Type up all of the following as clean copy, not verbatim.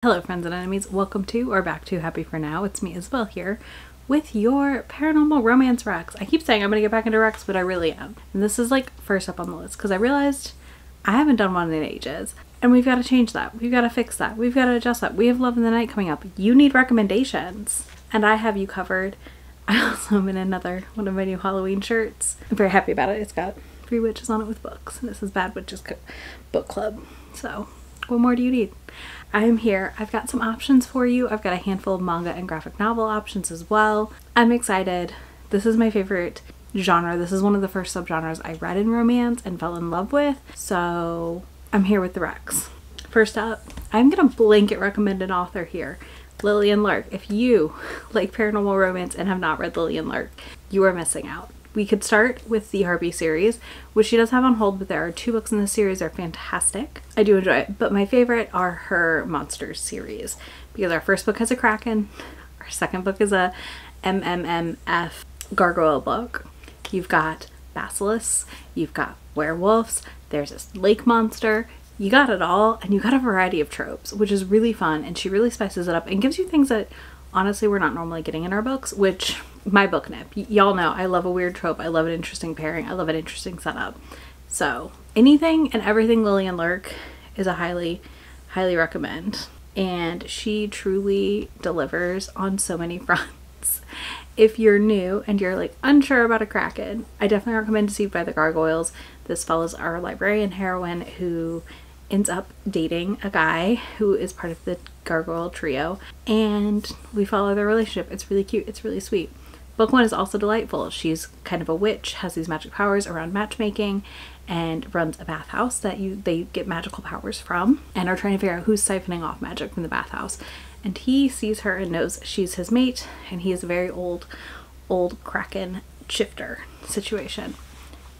Hello friends and enemies, welcome to or back to Happy for Now. It's me Isabel here with your paranormal romance Rex. I keep saying I'm gonna get back into Rex, but I really am. And this is like first up on the list because I realized I haven't done one in ages. And we've got to change that. We've got to fix that. We've got to adjust that. We have Love in the Night coming up. You need recommendations. And I have you covered. I also am in another one of my new Halloween shirts. I'm very happy about it. It's got 3 witches on it with books. And this is Bad Witches Book Club. So what more do you need? I am here. I've got some options for you. I've got a handful of manga and graphic novel options as well. I'm excited. This is my favorite genre. This is one of the first subgenres I read in romance and fell in love with. So I'm here with the Rex. First up, I'm going to blanket recommend an author here. Lillian Lark. If you like paranormal romance and have not read Lillian Lark, you are missing out. We could start with the Harpy series, which she does have on hold, but there are 2 books in the series that are fantastic. I do enjoy it, but my favorite are her Monsters series, because our first book has a kraken, our second book is a MMMF gargoyle book. You've got basilisks, you've got werewolves, there's this lake monster, you got it all, and you got a variety of tropes, which is really fun, and she really spices it up and gives you things that honestly we're not normally getting in our books, which my book nip. Y'all know I love a weird trope. I love an interesting pairing. I love an interesting setup. So anything and everything Lillian Lark is a highly recommend. And she truly delivers on so many fronts. If you're new and you're like unsure about a kraken, I definitely recommend Deceived by the Gargoyles. This follows our librarian heroine who ends up dating a guy who is part of the gargoyle trio, and we follow their relationship. It's really cute. It's really sweet. Book 1 is also delightful. She's kind of a witch, has these magic powers around matchmaking, and runs a bathhouse that they get magical powers from, and are trying to figure out who's siphoning off magic from the bathhouse. And he sees her and knows she's his mate, and he is a very old kraken shifter situation.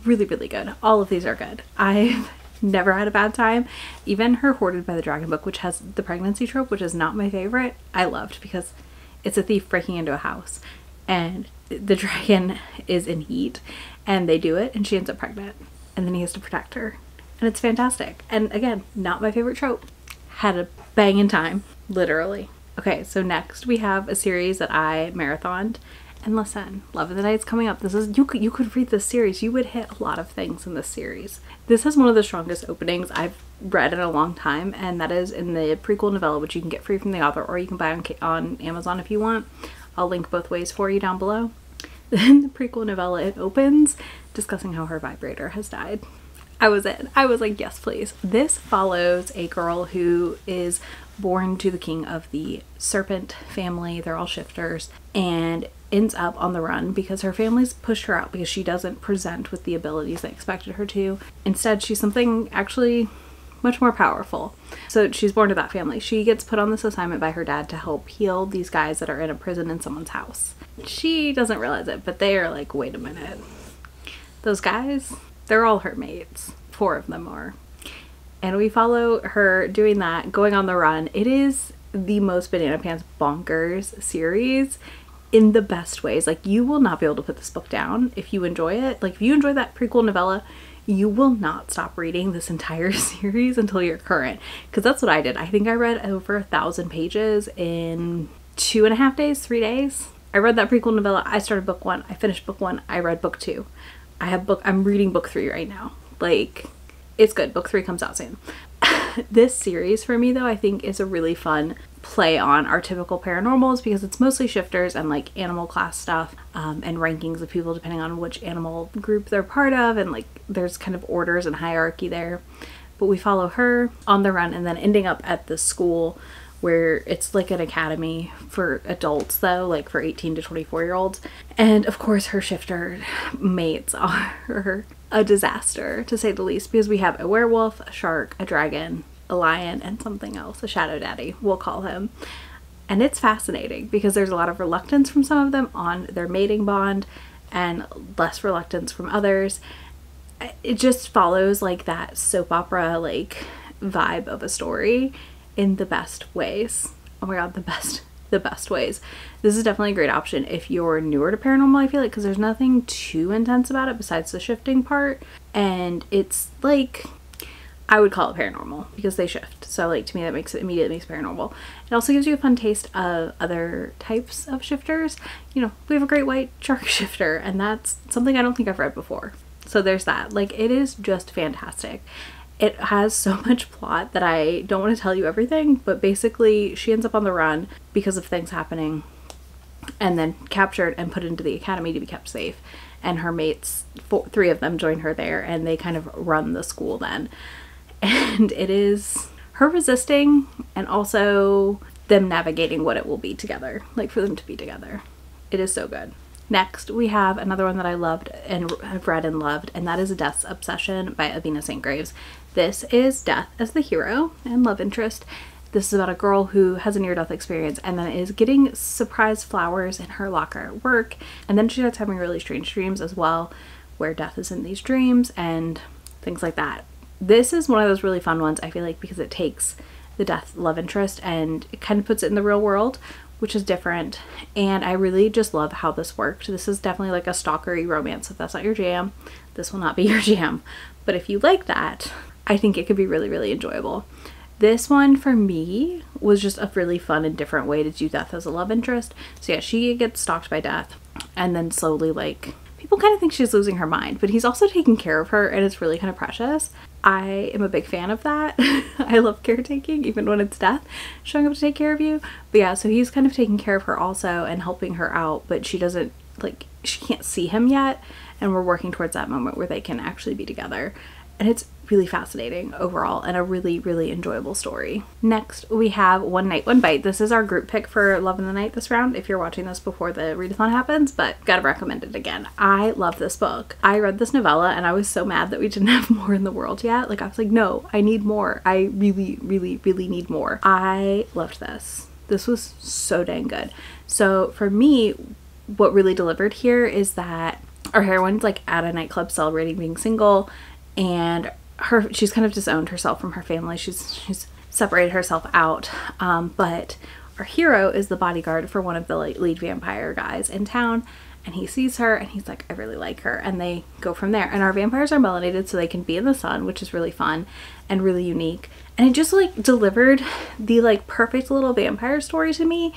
Really, really good. All of these are good. I've never had a bad time. Even her Hoarded by the Dragon book, which has the pregnancy trope, which is not my favorite, I loved because it's a thief breaking into a house and the dragon is in heat and they do it and she ends up pregnant and then he has to protect her, and it's fantastic. And again, not my favorite trope. Had a banging time, literally. Okay, so next we have a series that I marathoned. And listen, Love in the Night's coming up. This is, you could read this series. You would hit a lot of things in this series. This has one of the strongest openings I've read in a long time, and that is in the prequel novella, which you can get free from the author or you can buy on Amazon if you want. I'll link both ways for you down below. In the prequel novella, it opens discussing how her vibrator has died. I was in. I was like, yes, please. This follows a girl who is born to the king of the serpent family. They're all shifters, and ends up on the run because her family's pushed her out because she doesn't present with the abilities they expected her to. Instead, she's something actually much more powerful. So she's born to that family. She gets put on this assignment by her dad to help heal these guys that are in a prison in someone's house. She doesn't realize it, but they are like, wait a minute. Those guys, they're all her mates. 4 of them are. And we follow her doing that, going on the run. It is the most banana pants bonkers series in the best ways. Like, you will not be able to put this book down if you enjoy it. Like, if you enjoy that prequel novella, you will not stop reading this entire series until you're current. Because that's what I did. I think I read over 1,000 pages in 2.5 days, 3 days. I read that prequel novella. I started book 1. I finished book 1. I read book 2. I'm reading book 3 right now. Like, it's good. Book 3 comes out soon. This series for me though, I think is a really fun play on our typical paranormals because it's mostly shifters and like animal class stuff, and rankings of people depending on which animal group they're part of, and like there's kind of orders and hierarchy there. But we follow her on the run and then ending up at the school where it's like an academy for adults though, like for 18 to 24-year-olds. And of course her shifter mates are a disaster to say the least, because we have a werewolf, a shark, a dragon, a lion, and something else, a shadow daddy, we'll call him. And it's fascinating because there's a lot of reluctance from some of them on their mating bond and less reluctance from others. It just follows like that soap opera like vibe of a story in the best ways. Oh my god, the best ways. This is definitely a great option if you're newer to paranormal, I feel like, because there's nothing too intense about it besides the shifting part. And it's like, I would call it paranormal because they shift. So like to me that makes it immediately makes paranormal. It also gives you a fun taste of other types of shifters. You know, we have a great white shark shifter, and that's something I don't think I've read before. So there's that. Like, it is just fantastic. It has so much plot that I don't want to tell you everything, but basically she ends up on the run because of things happening and then captured and put into the academy to be kept safe. And her mates, three of them join her there, and they kind of run the school then. And it is her resisting and also them navigating what it will be together, like for them to be together. It is so good. Next, we have another one that I loved and have read and loved, and that is Death's Obsession by Avina St. Graves. This is Death as the hero and love interest. This is about a girl who has a near-death experience and then is getting surprise flowers in her locker at work, and then she starts having really strange dreams as well, where death is in these dreams and things like that. This is one of those really fun ones, I feel like, because it takes the death love interest and it kind of puts it in the real world, which is different. And I really just love how this worked. This is definitely like a stalkery romance. If that's not your jam, this will not be your jam. But if you like that, I think it could be really, really enjoyable. This one for me was just a really fun and different way to do death as a love interest. So yeah, she gets stalked by death and then slowly, like, people kind of think she's losing her mind, but he's also taking care of her, and it's really kind of precious. I am a big fan of that. I love caretaking, even when it's death showing up to take care of you. But yeah, so he's kind of taking care of her also and helping her out, but she doesn't, like, she can't see him yet, and we're working towards that moment where they can actually be together. And it's really fascinating overall and a really, really enjoyable story. Next, we have One Night, One Bite. This is our group pick for Love in the Night this round, if you're watching this before the readathon happens, but gotta recommend it again. I love this book. I read this novella and I was so mad that we didn't have more in the world yet. Like, I was like, no, I need more. I really, really, really need more. I loved this. This was so dang good. So for me, what really delivered here is that our heroine's like at a nightclub celebrating being single, and she's kind of disowned herself from her family. She's separated herself out, but our hero is the bodyguard for one of the lead vampire guys in town, and he sees her and he's like, I really like her, and they go from there. And our vampires are melanated so they can be in the sun, which is really fun and really unique, and it just like delivered the like perfect little vampire story to me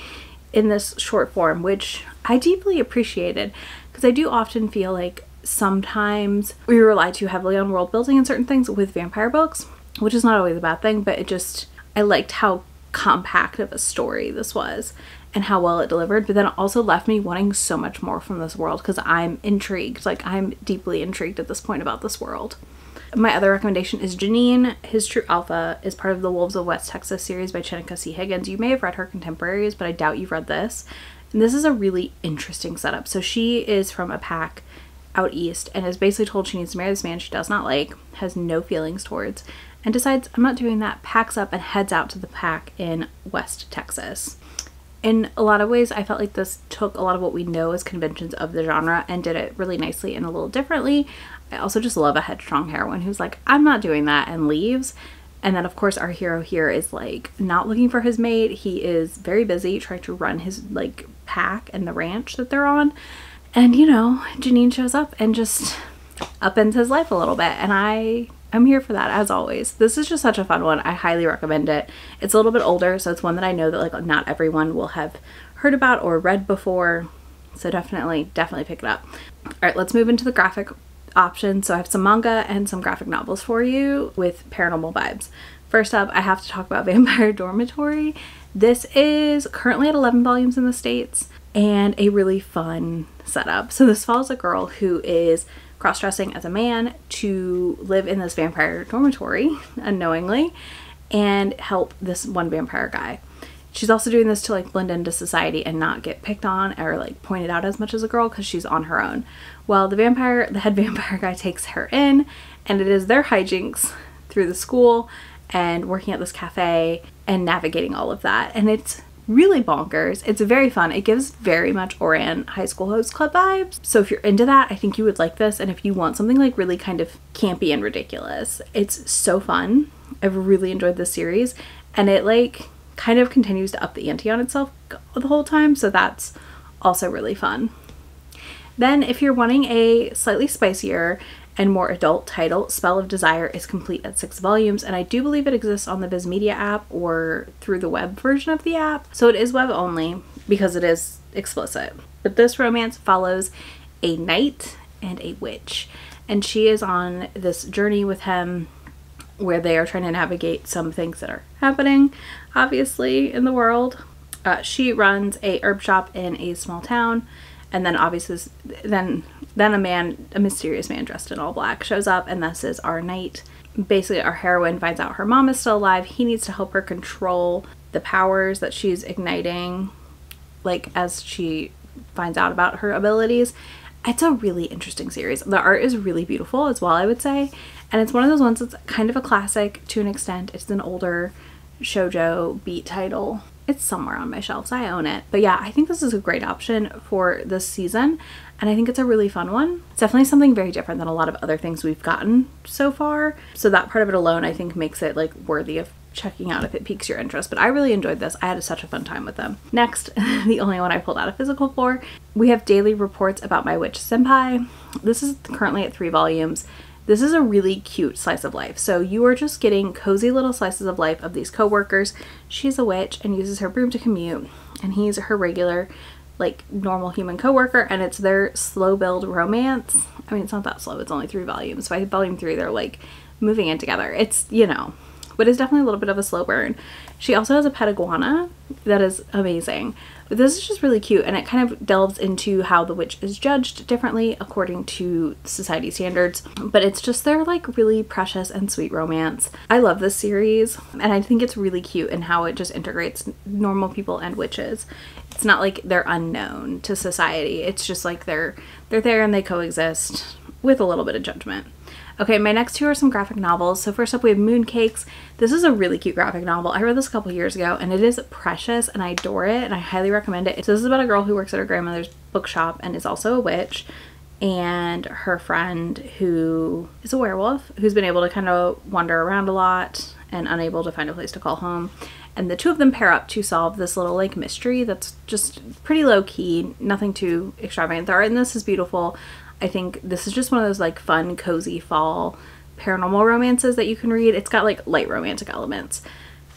in this short form, which I deeply appreciated, because I do often feel like sometimes we rely too heavily on world building and certain things with vampire books, which is not always a bad thing, but I liked how compact of a story this was and how well it delivered, but then it also left me wanting so much more from this world because I'm intrigued. Like, I'm deeply intrigued at this point about this world. My other recommendation is Janine. His True Alpha is part of the Wolves of West Texas series by Chenika C. Higgins. You may have read her contemporaries, but I doubt you've read this. And this is a really interesting setup. So she is from a pack out east and is basically told she needs to marry this man she does not like, has no feelings towards, and decides, I'm not doing that, packs up and heads out to the pack in West Texas. In a lot of ways, I felt like this took a lot of what we know as conventions of the genre and did it really nicely and a little differently. I also just love a headstrong heroine who's like, I'm not doing that, and leaves. And then of course our hero here is like not looking for his mate. He is very busy trying to run his like pack and the ranch that they're on. And you know, Janine shows up and just upends his life a little bit, and I'm here for that as always. This is just such a fun one. I highly recommend it. It's a little bit older, so it's one that I know that like not everyone will have heard about or read before, so definitely pick it up. All right, let's move into the graphic options. So I have some manga and some graphic novels for you with paranormal vibes. First up, I have to talk about Vampire Dormitory. This is currently at 11 volumes in the States and a really fun setup. So this follows a girl who is cross-dressing as a man to live in this vampire dormitory unknowingly and help this one vampire guy. She's also doing this to like blend into society and not get picked on or like pointed out as much as a girl because she's on her own. Well, the head vampire guy takes her in, and it is their hijinks through the school and working at this cafe and navigating all of that. And it's really bonkers. It's very fun. It gives very much Oran High School Host Club vibes. So if you're into that, I think you would like this. And if you want something like really kind of campy and ridiculous, it's so fun. I've really enjoyed this series, and it like kind of continues to up the ante on itself the whole time. So that's also really fun. Then if you're wanting a slightly spicier and more adult title. Spell of Desire is complete at 6 volumes, and I do believe it exists on the Viz Media app or through the web version of the app. So it is web only because it is explicit. But this romance follows a knight and a witch, and she is on this journey with him where they are trying to navigate some things that are happening, obviously, in the world. She runs a herb shop in a small town, and then obviously then a mysterious man dressed in all black shows up, and this is our knight. Basically, our heroine finds out her mom is still alive. He needs to help her control the powers that she's igniting, like as she finds out about her abilities. It's a really interesting series. The art is really beautiful as well, I would say, and it's one of those ones that's kind of a classic to an extent. It's an older shoujo beat title. It's somewhere on my shelves. I own it. But yeah, I think this is a great option for this season, and I think it's a really fun one. It's definitely something very different than a lot of other things we've gotten so far. So that part of it alone, I think, makes it like worthy of checking out if it piques your interest. But I really enjoyed this. I had such a fun time with them. Next, the only one I pulled out a physical for, we have Daily Reports About My Witch Senpai. This is currently at 3 volumes. This is a really cute slice of life. So you are just getting cozy little slices of life of these co-workers. She's a witch and uses her broom to commute, and he's her regular, like, normal human co-worker, and it's their slow build romance. I mean, it's not that slow. It's only 3 volumes. By volume 3, they're like moving in together. It's, you know, but it's definitely a little bit of a slow burn. She also has a pet iguana that is amazing. But this is just really cute, and it kind of delves into how the witch is judged differently according to society standards. But it's just their like really precious and sweet romance. I love this series, and I think it's really cute in how it just integrates normal people and witches. It's not like they're unknown to society. It's just like they're there and they coexist with a little bit of judgment. Okay, my next 2 are some graphic novels. So first up, we have Mooncakes. This is a really cute graphic novel. I read this a couple years ago, and it is precious, and I adore it, and I highly recommend it. So this is about a girl who works at her grandmother's bookshop and is also a witch, and her friend who is a werewolf, who's been able to kind of wander around a lot and unable to find a place to call home. And the 2 of them pair up to solve this little like mystery that's just pretty low key, nothing too extravagant. The art in this is beautiful. I think this is just one of those like fun, cozy fall paranormal romances that you can read. It's got like light romantic elements,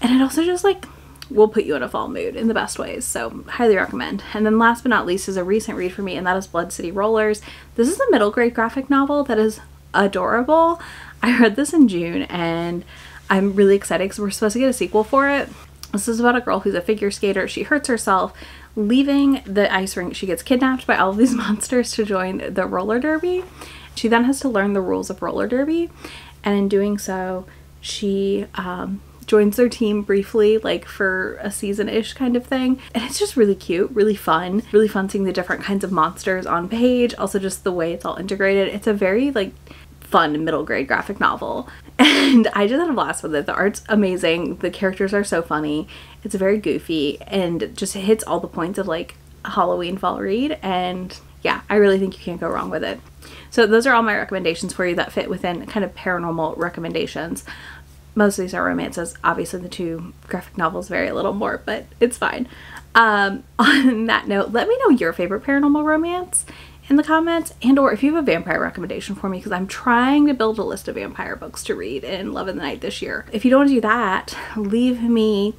and it also just like will put you in a fall mood in the best ways. So highly recommend. And then last but not least is a recent read for me, and that is Blood City Rollers. This is a middle grade graphic novel that is adorable. I read this in June, and I'm really excited because we're supposed to get a sequel for it. This is about a girl who's a figure skater. She hurts herself leaving the ice rink. She gets kidnapped by all of these monsters to join the roller derby. She then has to learn the rules of roller derby, and in doing so she joins their team briefly, like for a season-ish kind of thing, and it's just really cute, really fun seeing the different kinds of monsters on page. Also just the way it's all integrated. It's a very like fun middle grade graphic novel, and I just had a blast with it. The art's amazing, the characters are so funny, it's very goofy, and just hits all the points of like a Halloween fall read, and yeah, I really think you can't go wrong with it. So those are all my recommendations for you that fit within kind of paranormal recommendations. Most of these are romances. Obviously the 2 graphic novels vary a little more, but it's fine. On that note, let me know your favorite paranormal romance in the comments, and or if you have a vampire recommendation for me, because I'm trying to build a list of vampire books to read in Love in the Night this year. If you don't want to do that, leave me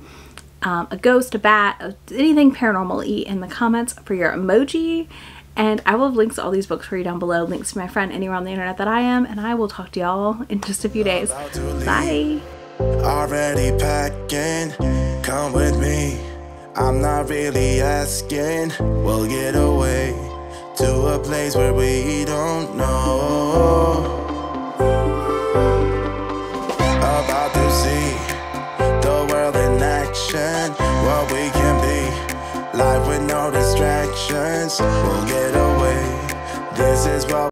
a ghost, a bat, anything paranormal-y in the comments for your emoji, and I will have links to all these books for you down below, links to my friend anywhere on the internet that I am, and I will talk to y'all in just a few days. Bye! Already packing, come with me. I'm not really asking, we'll get away to a place where we don't know. About to see the world in action, what we can be, life with no distractions. We'll get away, this is what